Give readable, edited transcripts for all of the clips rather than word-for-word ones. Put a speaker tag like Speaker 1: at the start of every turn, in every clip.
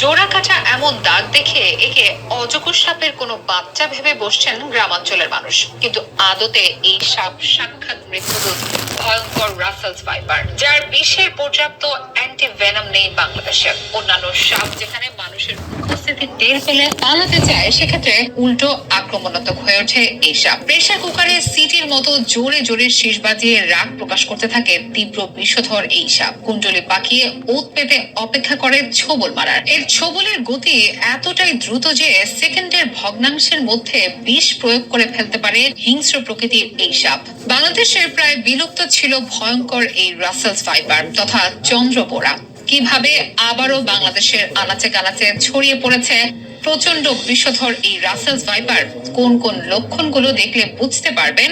Speaker 1: ডোরা কাটা এমন দাগ দেখে একে অজগর সাপের কোনো বাচ্চা ভেবে বসছেন গ্রামাঞ্চলের মানুষ, কিন্তু আদতে এই সাপ সাক্ষাৎ মৃত্যুদূত, ভয়ঙ্কর রাসেলস ভাইপার, যার বিষের পর্যাপ্ত অ্যান্টিভেনম নেই বাংলাদেশে। অন্যান্য সাপ যেখানে মানুষের উপস্থিতি টের পেলে পালাতে চায়, সেক্ষেত্রে উল্টো আক্রমণাত্মক হয়ে ওঠে এই সাপ। প্রেসার কুকারে সিটির মতো জোরে জোরে শীষ বাজিয়ে রাগ প্রকাশ করতে থাকে তীব্র বিষধর এই সাপ। কুণ্ডলি পাকিয়ে ওত পেতে অপেক্ষা করে ছোবল মারার। এর ছোবলের গতি এতটাই দ্রুত যে সেকেন্ডের ভগ্নাংশের মধ্যে বিষ প্রয়োগ করে ফেলতে পারে হিংস্র প্রকৃতির এই সাপ। বাংলাদেশের প্রায় বিলুপ্ত ছিল ভয়ঙ্কর এই রাসেলস ভাইপার তথা চন্দ্রবোরা। কিভাবে আবারও বাংলাদেশের আনাচে কানাচে ছড়িয়ে পড়েছে প্রচন্ড বিষধর এই রাসেলস ভাইপার, কোন কোন লক্ষণগুলো দেখলে বুঝতে পারবেন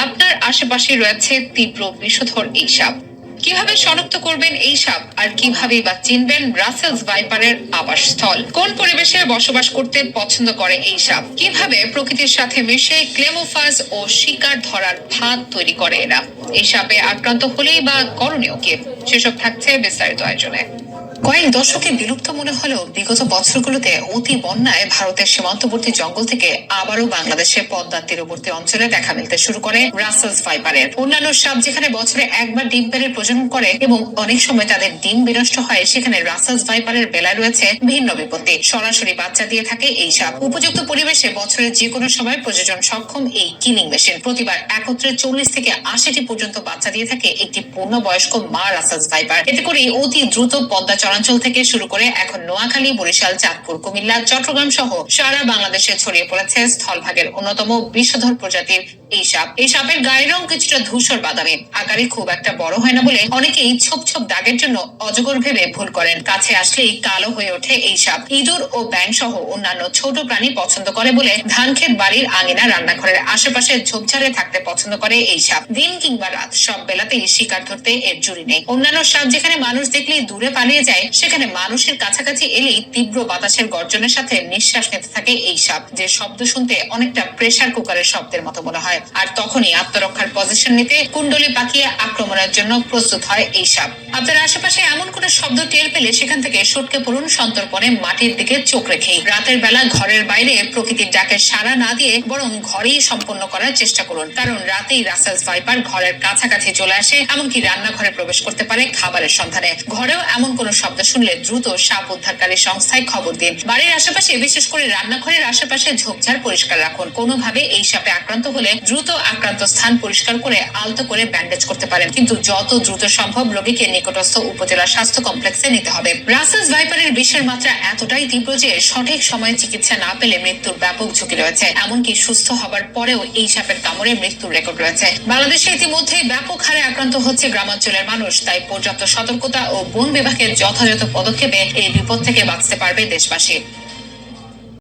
Speaker 1: আপনার আশেপাশে রয়েছে তীব্র বিষধর এই সাপ। কিভাবে শনাক্ত করবেন এই সাপ, আর কিভাবে বা চিনবেন রাসেলস ভাইপারের আবাসস্থল? কোন পরিবেশে বসবাস করতে পছন্দ করে এই সাপ? কিভাবে প্রকৃতির সাথে মিশে ক্লেমোফাস ও শিকার ধরার ফাঁদ তৈরি করে এরা? এই সাপে আক্রান্ত হলেই বা করণীয় কি? সেসব থাকছে বিস্তারিত আয়োজনে। কয়েক দশকে বিলুপ্ত মনে হলেও বিগত বছরগুলোতে অতি বন্যায় ভারতের সীমান্তবর্তী জঙ্গল থেকে আবারও বাংলাদেশের পদ্মার তীরবর্তী অঞ্চলে দেখা মিলতে শুরু করে রাসেলস ভাইপারের। অন্যান্য সাপ যেখানে বছরে একবার ডিম পেড়ে প্রজনন করে এবং অনেক সময় তাদের ডিম বিনষ্ট হয়, সেখানে রাসেলস ভাইপারের বেলায় রয়েছে ভিন্ন বিপত্তি। সরাসরি বাচ্চা দিয়ে থাকে এই সাপ। উপযুক্ত পরিবেশে বছরের যে কোনো সময় প্রযোজন সক্ষম এই কিলিং মেশিন প্রতিবার একত্রে 40 থেকে 80টি পর্যন্ত বাচ্চা দিয়ে থাকে একটি পূর্ণবয়স্ক মা রাসেলস ভাইপার। এতে করে অতি দ্রুত পদ্মা চরাঞ্চল থেকে শুরু করে এখন নোয়াখালী, বরিশাল, চাঁদপুর, কুমিল্লা, চট্টগ্রাম সহ সারা বাংলাদেশে ছড়িয়ে পড়েছে স্থলভাগের অন্যতম বিষধর প্রজাতির এই সাপ। এই সাপের গায়ের রং কিছুটা ধূসর বাদামি, আকারে খুব একটা বড় হয় না বলে অনেকেই ছোপ ছোপ দাগের জন্য অজগর ভেবে ভুল করেন। কাছে আসলেই কালো হয়ে ওঠে এই সাপ। ইঁদুর ও ব্যাঙ সহ অন্যান্য ছোট প্রাণী পছন্দ করে বলে ধানক্ষেত, বাড়ির আঙিনা, রান্নাঘরের আশেপাশে ঝোপঝাড়ে থাকতে পছন্দ করে এই সাপ। দিন কিংবা রাত সব বেলাতেই শিকার ধরতে এর জুড়ি নেই। অন্যান্য সাপ যেখানে মানুষ দেখলেই দূরে পালিয়ে যায়, সেখানে মানুষের কাছাকাছি এলেই তীব্র বাতাসের গর্জনের সাথে নিঃশ্বাস নিতে থাকে এই সাপ, যে শব্দ শুনতে অনেকটা প্রেসার কুকারের শব্দের মতো মনে হয়। আর তখনই আত্মরক্ষার পজিশন নিতে কুণ্ডলি পাকিয়ে আক্রমণের জন্য প্রস্তুত হয় এই সাপ। আপনার আশেপাশে এমন কোন শব্দ টের পেলে সেখান থেকে সটকে পড়ুন সন্তর্পণে, মাটির দিকে চোখ রেখেই। রাতের বেলা ঘরের বাইরে প্রকৃতির ডাকে সাড়া না দিয়ে বরং ঘরেই সম্পন্ন করার চেষ্টা করুন, কারণ রাতেই রাসেলস ভাইপার ঘরের কাছাকাছি চলে আসে, এমনকি রান্নাঘরে প্রবেশ করতে পারে খাবারের সন্ধানে। ঘরেও এমন কোন শব্দ শুনলে দ্রুত সাপ উদ্ধারকারী সংস্থায় খবর দিন। বাড়ির আশেপাশে, বিশেষ করে রান্নাঘরের আশেপাশে ঝোপঝাড় পরিষ্কার রাখুন। কোনোভাবে এই সাপে আক্রান্ত হলে দ্রুত আক্রান্ত স্থান পরিষ্কার করে আলতো করে ব্যান্ডেজ করতে পারেন, কিন্তু যত দ্রুত সম্ভব রোগীকে নিকটস্থ উপজেলা স্বাস্থ্য কমপ্লেক্সে নিতে হবে। রাসেলস ভাইপারের বিষের মাত্রা এতটাই তীব্র যে সঠিক সময়ে চিকিৎসা না পেলে মৃত্যুর ব্যাপক ঝুঁকি রয়েছে। এমনকি সুস্থ হবার পরেও এই সাপের কামড়ে মৃত্যুর রেকর্ড রয়েছে। বাংলাদেশে ইতিমধ্যে ব্যাপক হারে আক্রান্ত হচ্ছে গ্রামাঞ্চলের মানুষ, তাই পর্যাপ্ত সতর্কতা ও বন বিভাগের যথাযথ পদক্ষেপে এই বিপদ থেকে বাঁচতে পারবে দেশবাসী।